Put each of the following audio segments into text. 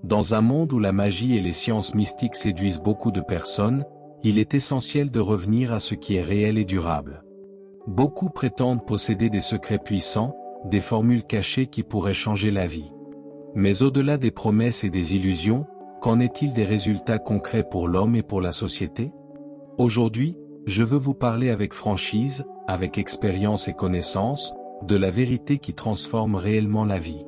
Dans un monde où la magie et les sciences mystiques séduisent beaucoup de personnes, il est essentiel de revenir à ce qui est réel et durable. Beaucoup prétendent posséder des secrets puissants, des formules cachées qui pourraient changer la vie. Mais au-delà des promesses et des illusions, qu'en est-il des résultats concrets pour l'homme et pour la société? Aujourd'hui, je veux vous parler avec franchise, avec expérience et connaissance, de la vérité qui transforme réellement la vie.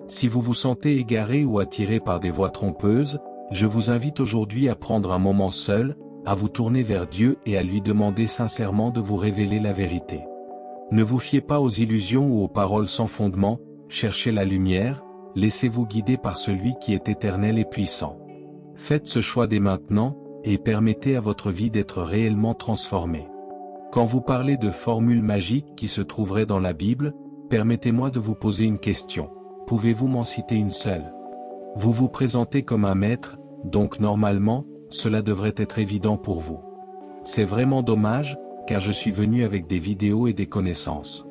Si vous vous sentez égaré ou attiré par des voix trompeuses, je vous invite aujourd'hui à prendre un moment seul, à vous tourner vers Dieu et à lui demander sincèrement de vous révéler la vérité. Ne vous fiez pas aux illusions ou aux paroles sans fondement, cherchez la lumière, laissez-vous guider par celui qui est éternel et puissant. Faites ce choix dès maintenant, et permettez à votre vie d'être réellement transformée. Quand vous parlez de formules magiques qui se trouveraient dans la Bible, permettez-moi de vous poser une question. Pouvez-vous m'en citer une seule? Vous vous présentez comme un maître, donc normalement, cela devrait être évident pour vous. C'est vraiment dommage, car je suis venu avec des vidéos et des connaissances.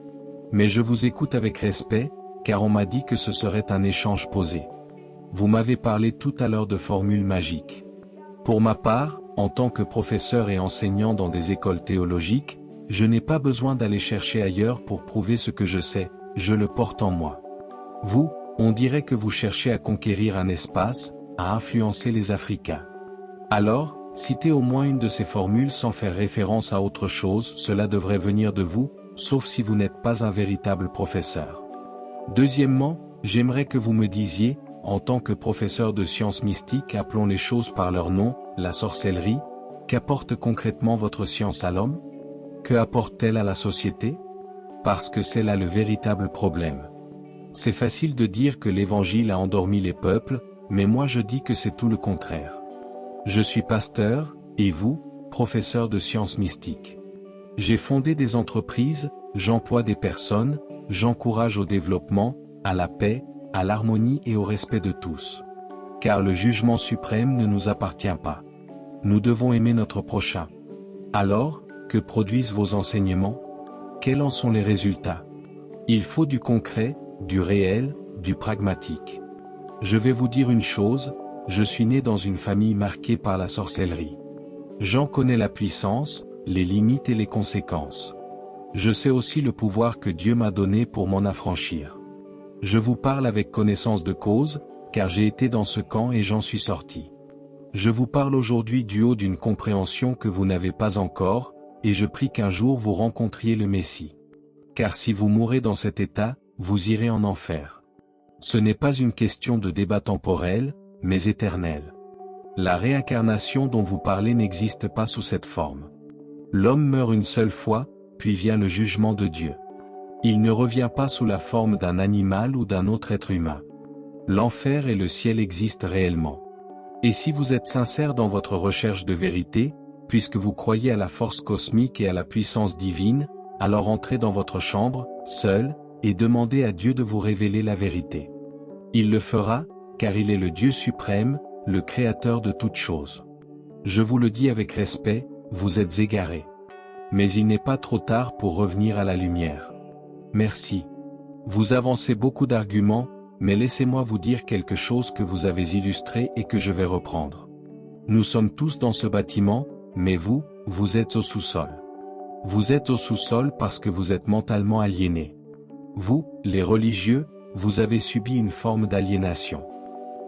Mais je vous écoute avec respect, car on m'a dit que ce serait un échange posé. Vous m'avez parlé tout à l'heure de formules magiques. Pour ma part, en tant que professeur et enseignant dans des écoles théologiques, je n'ai pas besoin d'aller chercher ailleurs pour prouver ce que je sais, je le porte en moi. Vous, on dirait que vous cherchez à conquérir un espace, à influencer les Africains. Alors, citez au moins une de ces formules sans faire référence à autre chose, cela devrait venir de vous, sauf si vous n'êtes pas un véritable professeur. Deuxièmement, j'aimerais que vous me disiez, en tant que professeur de sciences mystiques, appelons les choses par leur nom, la sorcellerie, qu'apporte concrètement votre science à l'homme? Que apporte-t-elle à la société? Parce que c'est là le véritable problème. C'est facile de dire que l'Évangile a endormi les peuples, mais moi je dis que c'est tout le contraire. Je suis pasteur, et vous, professeur de sciences mystiques. J'ai fondé des entreprises, j'emploie des personnes, j'encourage au développement, à la paix, à l'harmonie et au respect de tous. Car le jugement suprême ne nous appartient pas. Nous devons aimer notre prochain. Alors, que produisent vos enseignements? Quels en sont les résultats? Il faut du concret, du réel, du pragmatique. Je vais vous dire une chose, je suis né dans une famille marquée par la sorcellerie. J'en connais la puissance, les limites et les conséquences. Je sais aussi le pouvoir que Dieu m'a donné pour m'en affranchir. Je vous parle avec connaissance de cause, car j'ai été dans ce camp et j'en suis sorti. Je vous parle aujourd'hui du haut d'une compréhension que vous n'avez pas encore, et je prie qu'un jour vous rencontriez le Messie. Car si vous mourrez dans cet état, vous irez en enfer. Ce n'est pas une question de débat temporel, mais éternel. La réincarnation dont vous parlez n'existe pas sous cette forme. L'homme meurt une seule fois, puis vient le jugement de Dieu. Il ne revient pas sous la forme d'un animal ou d'un autre être humain. L'enfer et le ciel existent réellement. Et si vous êtes sincère dans votre recherche de vérité, puisque vous croyez à la force cosmique et à la puissance divine, alors entrez dans votre chambre, seul, et demandez à Dieu de vous révéler la vérité. Il le fera, car il est le Dieu suprême, le créateur de toutes choses. Je vous le dis avec respect, vous êtes égarés. Mais il n'est pas trop tard pour revenir à la lumière. Merci. Vous avancez beaucoup d'arguments, mais laissez-moi vous dire quelque chose que vous avez illustré et que je vais reprendre. Nous sommes tous dans ce bâtiment, mais vous, vous êtes au sous-sol. Vous êtes au sous-sol parce que vous êtes mentalement aliénés. Vous, les religieux, vous avez subi une forme d'aliénation.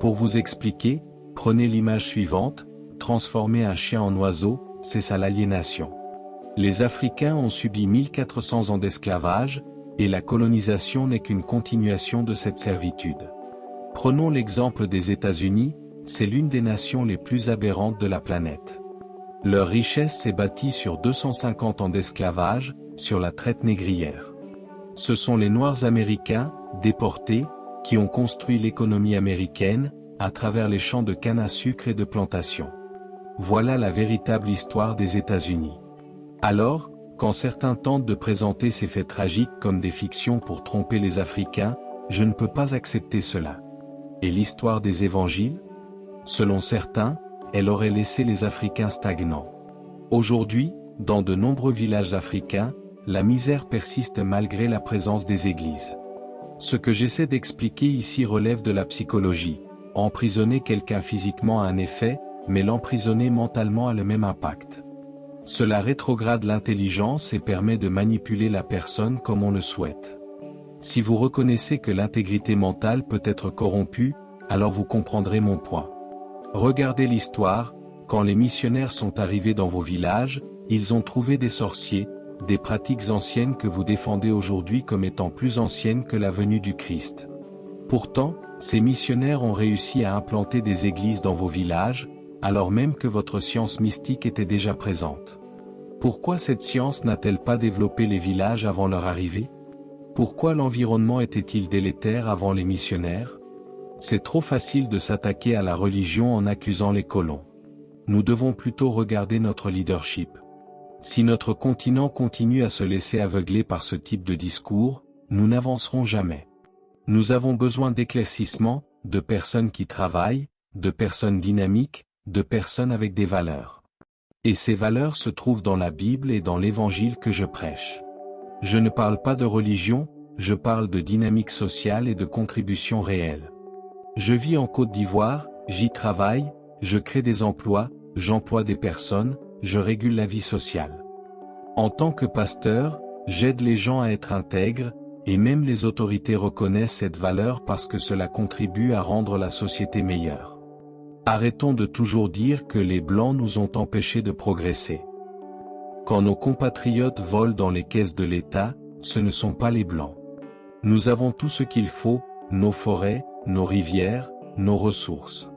Pour vous expliquer, prenez l'image suivante, transformer un chien en oiseau, c'est ça l'aliénation. Les Africains ont subi 1400 ans d'esclavage, et la colonisation n'est qu'une continuation de cette servitude. Prenons l'exemple des États-Unis, c'est l'une des nations les plus aberrantes de la planète. Leur richesse s'est bâtie sur 250 ans d'esclavage, sur la traite négrière. Ce sont les Noirs américains, déportés, qui ont construit l'économie américaine, à travers les champs de canne à sucre et de plantations. Voilà la véritable histoire des États-Unis. Alors, quand certains tentent de présenter ces faits tragiques comme des fictions pour tromper les Africains, je ne peux pas accepter cela. Et l'histoire des évangiles? Selon certains, elle aurait laissé les Africains stagnants. Aujourd'hui, dans de nombreux villages africains, la misère persiste malgré la présence des églises. Ce que j'essaie d'expliquer ici relève de la psychologie, emprisonner quelqu'un physiquement a un effet, mais l'emprisonner mentalement a le même impact. Cela rétrograde l'intelligence et permet de manipuler la personne comme on le souhaite. Si vous reconnaissez que l'intégrité mentale peut être corrompue, alors vous comprendrez mon point. Regardez l'histoire, quand les missionnaires sont arrivés dans vos villages, ils ont trouvé des sorciers, des pratiques anciennes que vous défendez aujourd'hui comme étant plus anciennes que la venue du Christ. Pourtant, ces missionnaires ont réussi à implanter des églises dans vos villages, alors même que votre science mystique était déjà présente. Pourquoi cette science n'a-t-elle pas développé les villages avant leur arrivée? Pourquoi l'environnement était-il délétère avant les missionnaires? C'est trop facile de s'attaquer à la religion en accusant les colons. Nous devons plutôt regarder notre leadership. Si notre continent continue à se laisser aveugler par ce type de discours, nous n'avancerons jamais. Nous avons besoin d'éclaircissement, de personnes qui travaillent, de personnes dynamiques, de personnes avec des valeurs. Et ces valeurs se trouvent dans la Bible et dans l'Évangile que je prêche. Je ne parle pas de religion, je parle de dynamique sociale et de contribution réelle. Je vis en Côte d'Ivoire, j'y travaille, je crée des emplois, j'emploie des personnes, je régule la vie sociale. En tant que pasteur, j'aide les gens à être intègres, et même les autorités reconnaissent cette valeur parce que cela contribue à rendre la société meilleure. Arrêtons de toujours dire que les Blancs nous ont empêchés de progresser. Quand nos compatriotes volent dans les caisses de l'État, ce ne sont pas les Blancs. Nous avons tout ce qu'il faut, nos forêts, nos rivières, nos ressources.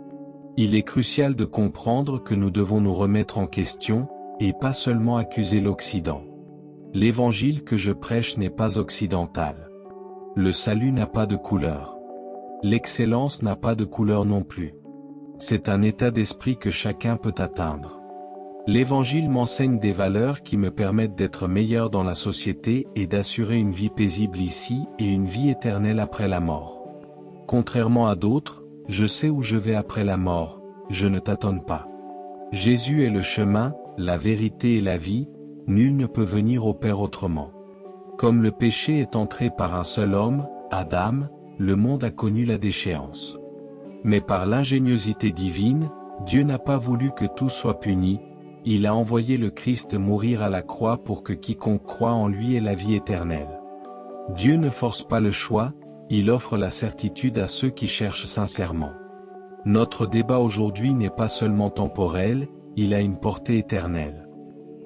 Il est crucial de comprendre que nous devons nous remettre en question, et pas seulement accuser l'Occident. L'évangile que je prêche n'est pas occidental. Le salut n'a pas de couleur. L'excellence n'a pas de couleur non plus. C'est un état d'esprit que chacun peut atteindre. L'évangile m'enseigne des valeurs qui me permettent d'être meilleur dans la société et d'assurer une vie paisible ici et une vie éternelle après la mort. Contrairement à d'autres, je sais où je vais après la mort, je ne tâtonne pas. Jésus est le chemin, la vérité et la vie, nul ne peut venir au Père autrement. Comme le péché est entré par un seul homme, Adam, le monde a connu la déchéance. Mais par l'ingéniosité divine, Dieu n'a pas voulu que tout soit puni, il a envoyé le Christ mourir à la croix pour que quiconque croit en lui ait la vie éternelle. Dieu ne force pas le choix, il offre la certitude à ceux qui cherchent sincèrement. Notre débat aujourd'hui n'est pas seulement temporel, il a une portée éternelle.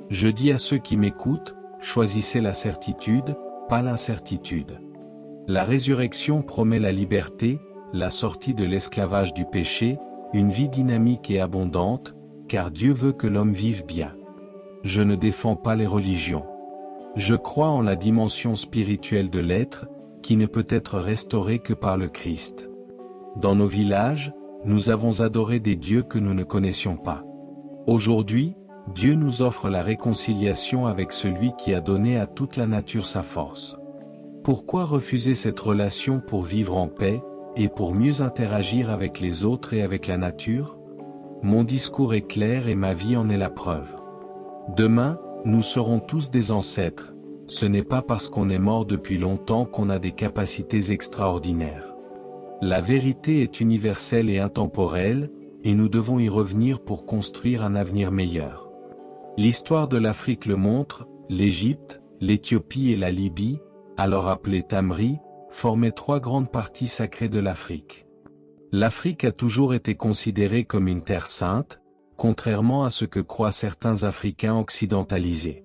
Je dis à ceux qui m'écoutent, choisissez la certitude, pas l'incertitude. La résurrection promet la liberté, la sortie de l'esclavage du péché, une vie dynamique et abondante, car Dieu veut que l'homme vive bien. Je ne défends pas les religions. Je crois en la dimension spirituelle de l'être, qui ne peut être restaurée que par le Christ. Dans nos villages, nous avons adoré des dieux que nous ne connaissions pas. Aujourd'hui, Dieu nous offre la réconciliation avec celui qui a donné à toute la nature sa force. Pourquoi refuser cette relation pour vivre en paix, et pour mieux interagir avec les autres et avec la nature? Mon discours est clair et ma vie en est la preuve. Demain, nous serons tous des ancêtres. Ce n'est pas parce qu'on est mort depuis longtemps qu'on a des capacités extraordinaires. La vérité est universelle et intemporelle, et nous devons y revenir pour construire un avenir meilleur. L'histoire de l'Afrique le montre, l'Égypte, l'Éthiopie et la Libye, alors appelée Tamri, formaient trois grandes parties sacrées de l'Afrique. L'Afrique a toujours été considérée comme une terre sainte, contrairement à ce que croient certains Africains occidentalisés.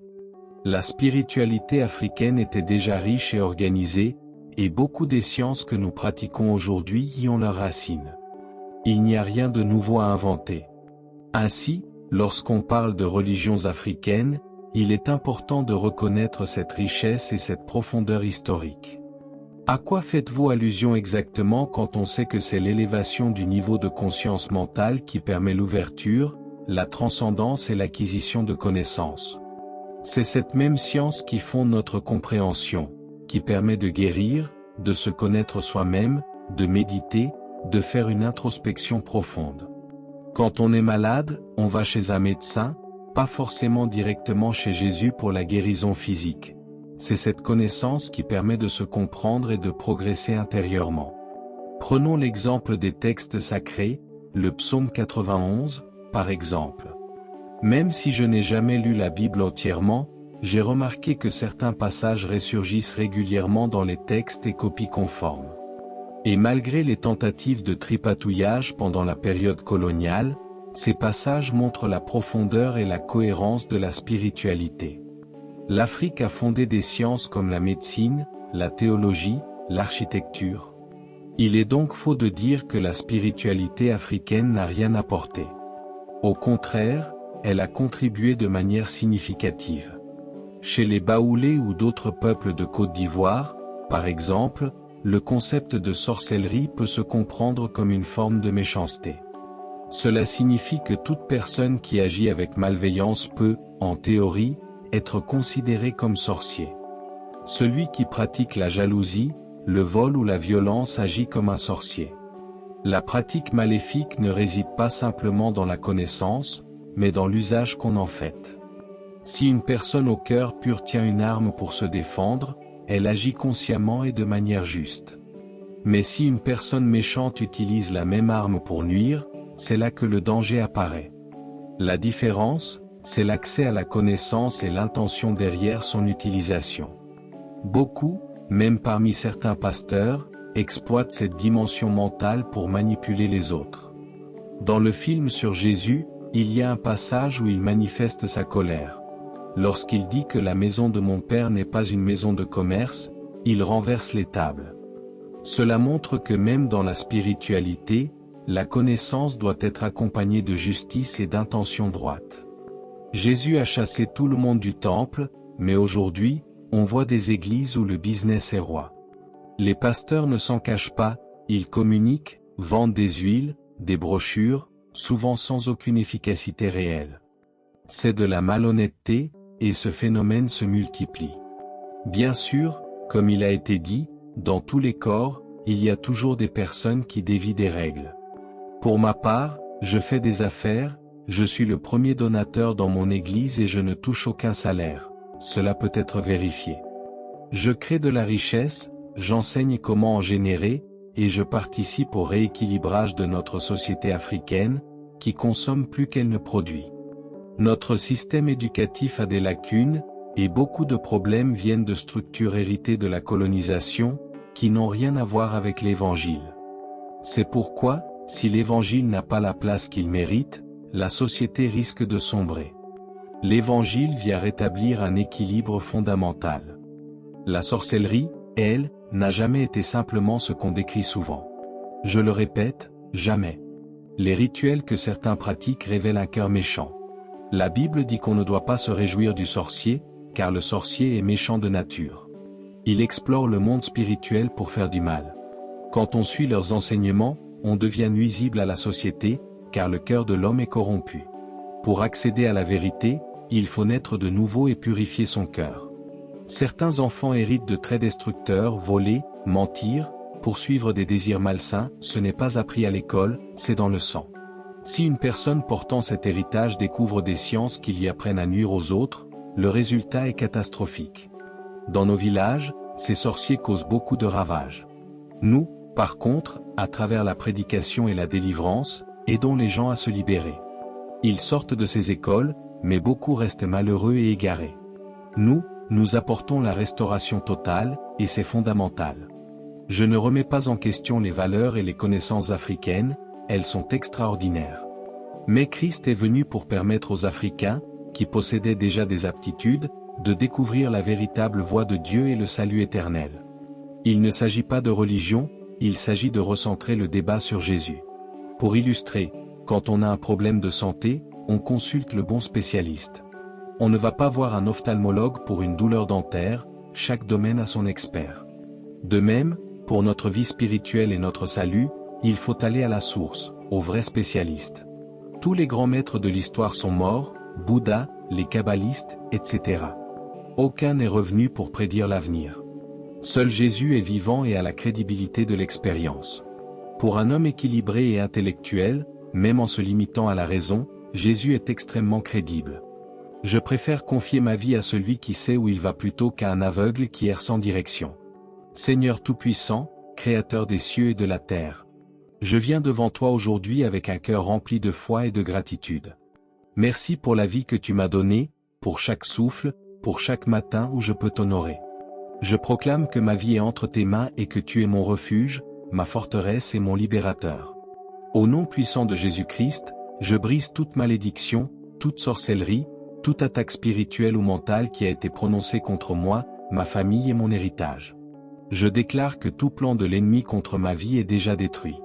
La spiritualité africaine était déjà riche et organisée, et beaucoup des sciences que nous pratiquons aujourd'hui y ont leurs racines. Il n'y a rien de nouveau à inventer. Ainsi, lorsqu'on parle de religions africaines, il est important de reconnaître cette richesse et cette profondeur historique. À quoi faites-vous allusion exactement quand on sait que c'est l'élévation du niveau de conscience mentale qui permet l'ouverture, la transcendance et l'acquisition de connaissances? C'est cette même science qui fonde notre compréhension, qui permet de guérir, de se connaître soi-même, de méditer, de faire une introspection profonde. Quand on est malade, on va chez un médecin, pas forcément directement chez Jésus pour la guérison physique. C'est cette connaissance qui permet de se comprendre et de progresser intérieurement. Prenons l'exemple des textes sacrés, le psaume 91, par exemple. Même si je n'ai jamais lu la Bible entièrement, j'ai remarqué que certains passages ressurgissent régulièrement dans les textes et copies conformes. Et malgré les tentatives de tripatouillage pendant la période coloniale, ces passages montrent la profondeur et la cohérence de la spiritualité. L'Afrique a fondé des sciences comme la médecine, la théologie, l'architecture. Il est donc faux de dire que la spiritualité africaine n'a rien apporté. Au contraire, elle a contribué de manière significative. Chez les Baoulés ou d'autres peuples de Côte d'Ivoire, par exemple, le concept de sorcellerie peut se comprendre comme une forme de méchanceté. Cela signifie que toute personne qui agit avec malveillance peut, en théorie, être considérée comme sorcier. Celui qui pratique la jalousie, le vol ou la violence agit comme un sorcier. La pratique maléfique ne réside pas simplement dans la connaissance, mais dans l'usage qu'on en fait. Si une personne au cœur pur tient une arme pour se défendre, elle agit consciemment et de manière juste. Mais si une personne méchante utilise la même arme pour nuire, c'est là que le danger apparaît. La différence, c'est l'accès à la connaissance et l'intention derrière son utilisation. Beaucoup, même parmi certains pasteurs, exploitent cette dimension mentale pour manipuler les autres. Dans le film sur Jésus, il y a un passage où il manifeste sa colère. Lorsqu'il dit que la maison de mon Père n'est pas une maison de commerce, il renverse les tables. Cela montre que même dans la spiritualité, la connaissance doit être accompagnée de justice et d'intention droite. Jésus a chassé tout le monde du temple, mais aujourd'hui, on voit des églises où le business est roi. Les pasteurs ne s'en cachent pas, ils communiquent, vendent des huiles, des brochures, souvent sans aucune efficacité réelle. C'est de la malhonnêteté, et ce phénomène se multiplie. Bien sûr, comme il a été dit, dans tous les corps, il y a toujours des personnes qui dévient des règles. Pour ma part, je fais des affaires, je suis le premier donateur dans mon église et je ne touche aucun salaire. Cela peut être vérifié. Je crée de la richesse, j'enseigne comment en générer, et je participe au rééquilibrage de notre société africaine, qui consomme plus qu'elle ne produit. Notre système éducatif a des lacunes, et beaucoup de problèmes viennent de structures héritées de la colonisation, qui n'ont rien à voir avec l'Évangile. C'est pourquoi, si l'Évangile n'a pas la place qu'il mérite, la société risque de sombrer. L'Évangile vient rétablir un équilibre fondamental. La sorcellerie, elle, n'a jamais été simplement ce qu'on décrit souvent. Je le répète, jamais. Les rituels que certains pratiquent révèlent un cœur méchant. La Bible dit qu'on ne doit pas se réjouir du sorcier, car le sorcier est méchant de nature. Il explore le monde spirituel pour faire du mal. Quand on suit leurs enseignements, on devient nuisible à la société, car le cœur de l'homme est corrompu. Pour accéder à la vérité, il faut naître de nouveau et purifier son cœur. Certains enfants héritent de traits destructeurs, voler, mentir, poursuivre des désirs malsains, ce n'est pas appris à l'école, c'est dans le sang. Si une personne portant cet héritage découvre des sciences qui lui apprennent à nuire aux autres, le résultat est catastrophique. Dans nos villages, ces sorciers causent beaucoup de ravages. Nous, par contre, à travers la prédication et la délivrance, aidons les gens à se libérer. Ils sortent de ces écoles, mais beaucoup restent malheureux et égarés. Nous apportons la restauration totale, et c'est fondamental. Je ne remets pas en question les valeurs et les connaissances africaines, elles sont extraordinaires. Mais Christ est venu pour permettre aux Africains, qui possédaient déjà des aptitudes, de découvrir la véritable voie de Dieu et le salut éternel. Il ne s'agit pas de religion, il s'agit de recentrer le débat sur Jésus. Pour illustrer, quand on a un problème de santé, on consulte le bon spécialiste. On ne va pas voir un ophtalmologue pour une douleur dentaire, chaque domaine a son expert. De même, pour notre vie spirituelle et notre salut, il faut aller à la source, au vrai spécialiste. Tous les grands maîtres de l'histoire sont morts, Bouddha, les kabbalistes, etc. Aucun n'est revenu pour prédire l'avenir. Seul Jésus est vivant et a la crédibilité de l'expérience. Pour un homme équilibré et intellectuel, même en se limitant à la raison, Jésus est extrêmement crédible. Je préfère confier ma vie à celui qui sait où il va plutôt qu'à un aveugle qui erre sans direction. Seigneur Tout-Puissant, Créateur des cieux et de la terre. Je viens devant toi aujourd'hui avec un cœur rempli de foi et de gratitude. Merci pour la vie que tu m'as donnée, pour chaque souffle, pour chaque matin où je peux t'honorer. Je proclame que ma vie est entre tes mains et que tu es mon refuge, ma forteresse et mon libérateur. Au nom puissant de Jésus-Christ, je brise toute malédiction, toute sorcellerie, toute attaque spirituelle ou mentale qui a été prononcée contre moi, ma famille et mon héritage. Je déclare que tout plan de l'ennemi contre ma vie est déjà détruit.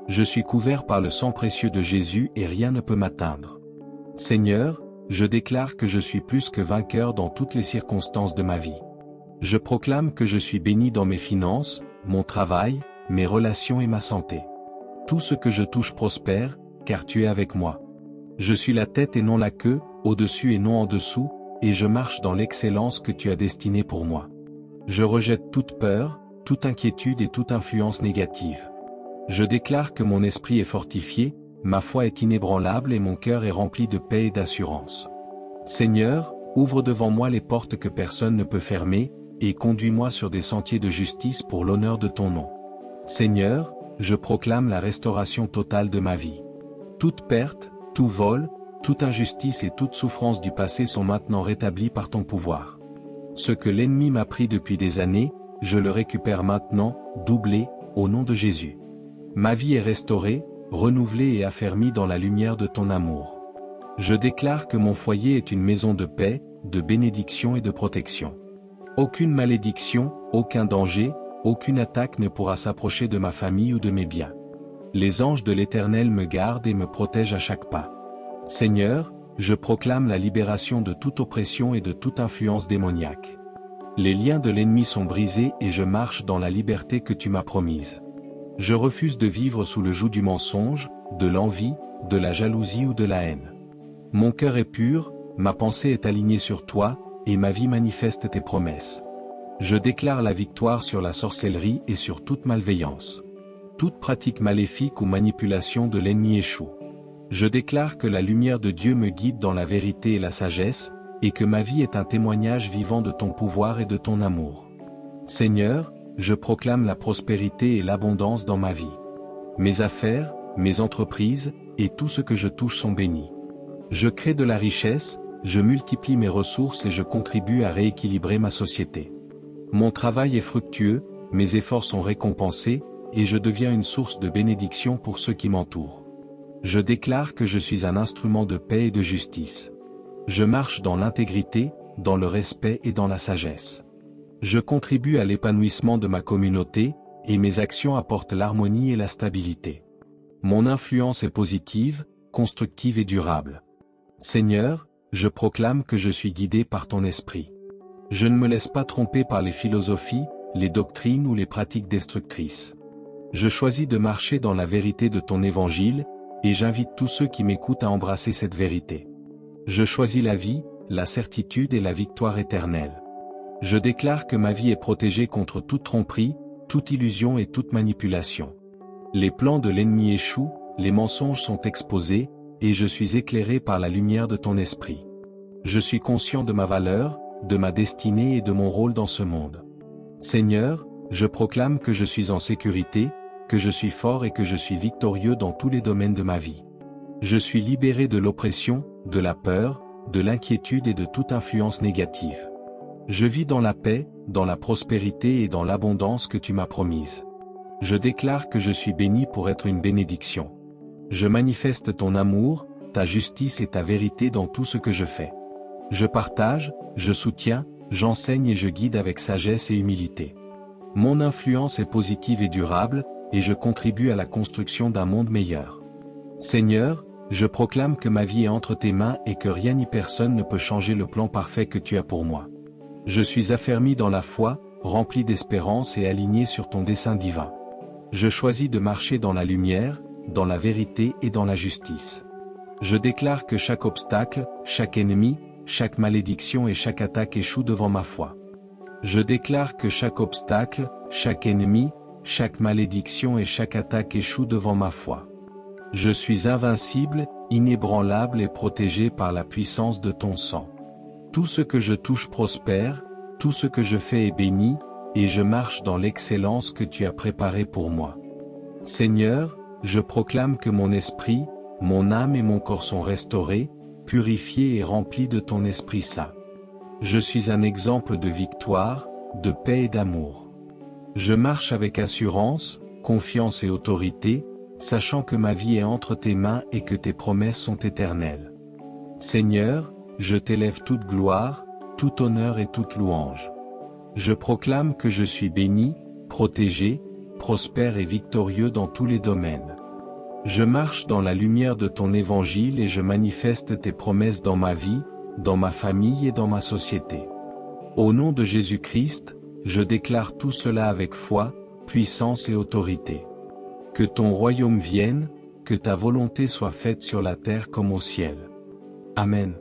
Je suis couvert par le sang précieux de Jésus et rien ne peut m'atteindre. Seigneur, je déclare que je suis plus que vainqueur dans toutes les circonstances de ma vie. Je proclame que je suis béni dans mes finances, mon travail, mes relations et ma santé. Tout ce que je touche prospère, car tu es avec moi. Je suis la tête et non la queue, au-dessus et non en dessous, et je marche dans l'excellence que tu as destinée pour moi. Je rejette toute peur, toute inquiétude et toute influence négative. Je déclare que mon esprit est fortifié, ma foi est inébranlable et mon cœur est rempli de paix et d'assurance. Seigneur, ouvre devant moi les portes que personne ne peut fermer, et conduis-moi sur des sentiers de justice pour l'honneur de ton nom. Seigneur, je proclame la restauration totale de ma vie. Toute perte, tout vol, toute injustice et toute souffrance du passé sont maintenant rétablies par ton pouvoir. Ce que l'ennemi m'a pris depuis des années, je le récupère maintenant, doublé, au nom de Jésus. Ma vie est restaurée, renouvelée et affermie dans la lumière de ton amour. Je déclare que mon foyer est une maison de paix, de bénédiction et de protection. Aucune malédiction, aucun danger, aucune attaque ne pourra s'approcher de ma famille ou de mes biens. Les anges de l'Éternel me gardent et me protègent à chaque pas. Seigneur, je proclame la libération de toute oppression et de toute influence démoniaque. Les liens de l'ennemi sont brisés et je marche dans la liberté que tu m'as promise. Je refuse de vivre sous le joug du mensonge, de l'envie, de la jalousie ou de la haine. Mon cœur est pur, ma pensée est alignée sur toi, et ma vie manifeste tes promesses. Je déclare la victoire sur la sorcellerie et sur toute malveillance. Toute pratique maléfique ou manipulation de l'ennemi échoue. Je déclare que la lumière de Dieu me guide dans la vérité et la sagesse, et que ma vie est un témoignage vivant de ton pouvoir et de ton amour. Seigneur, je proclame la prospérité et l'abondance dans ma vie. Mes affaires, mes entreprises, et tout ce que je touche sont bénis. Je crée de la richesse, je multiplie mes ressources et je contribue à rééquilibrer ma société. Mon travail est fructueux, mes efforts sont récompensés, et je deviens une source de bénédiction pour ceux qui m'entourent. Je déclare que je suis un instrument de paix et de justice. Je marche dans l'intégrité, dans le respect et dans la sagesse. Je contribue à l'épanouissement de ma communauté, et mes actions apportent l'harmonie et la stabilité. Mon influence est positive, constructive et durable. Seigneur, je proclame que je suis guidé par ton esprit. Je ne me laisse pas tromper par les philosophies, les doctrines ou les pratiques destructrices. Je choisis de marcher dans la vérité de ton évangile, et j'invite tous ceux qui m'écoutent à embrasser cette vérité. Je choisis la vie, la certitude et la victoire éternelle. Je déclare que ma vie est protégée contre toute tromperie, toute illusion et toute manipulation. Les plans de l'ennemi échouent, les mensonges sont exposés, et je suis éclairé par la lumière de ton esprit. Je suis conscient de ma valeur, de ma destinée et de mon rôle dans ce monde. Seigneur, je proclame que je suis en sécurité, que je suis fort et que je suis victorieux dans tous les domaines de ma vie. Je suis libéré de l'oppression, de la peur, de l'inquiétude et de toute influence négative. Je vis dans la paix, dans la prospérité et dans l'abondance que tu m'as promise. Je déclare que je suis béni pour être une bénédiction. Je manifeste ton amour, ta justice et ta vérité dans tout ce que je fais. Je partage, je soutiens, j'enseigne et je guide avec sagesse et humilité. Mon influence est positive et durable, et je contribue à la construction d'un monde meilleur. Seigneur, je proclame que ma vie est entre tes mains et que rien ni personne ne peut changer le plan parfait que tu as pour moi. Je suis affermi dans la foi, rempli d'espérance et aligné sur ton dessein divin. Je choisis de marcher dans la lumière, dans la vérité et dans la justice. Je déclare que chaque obstacle, chaque ennemi, chaque malédiction et chaque attaque échoue devant ma foi. Je déclare que chaque obstacle, chaque ennemi, chaque malédiction et chaque attaque échoue devant ma foi. Je suis invincible, inébranlable et protégé par la puissance de ton sang. Tout ce que je touche prospère, tout ce que je fais est béni, et je marche dans l'excellence que tu as préparée pour moi. Seigneur, je proclame que mon esprit, mon âme et mon corps sont restaurés, purifiés et remplis de ton Esprit Saint. Je suis un exemple de victoire, de paix et d'amour. Je marche avec assurance, confiance et autorité, sachant que ma vie est entre tes mains et que tes promesses sont éternelles. Seigneur, je t'élève toute gloire, tout honneur et toute louange. Je proclame que je suis béni, protégé, prospère et victorieux dans tous les domaines. Je marche dans la lumière de ton évangile et je manifeste tes promesses dans ma vie, dans ma famille et dans ma société. Au nom de Jésus-Christ, je déclare tout cela avec foi, puissance et autorité. Que ton royaume vienne, que ta volonté soit faite sur la terre comme au ciel. Amen.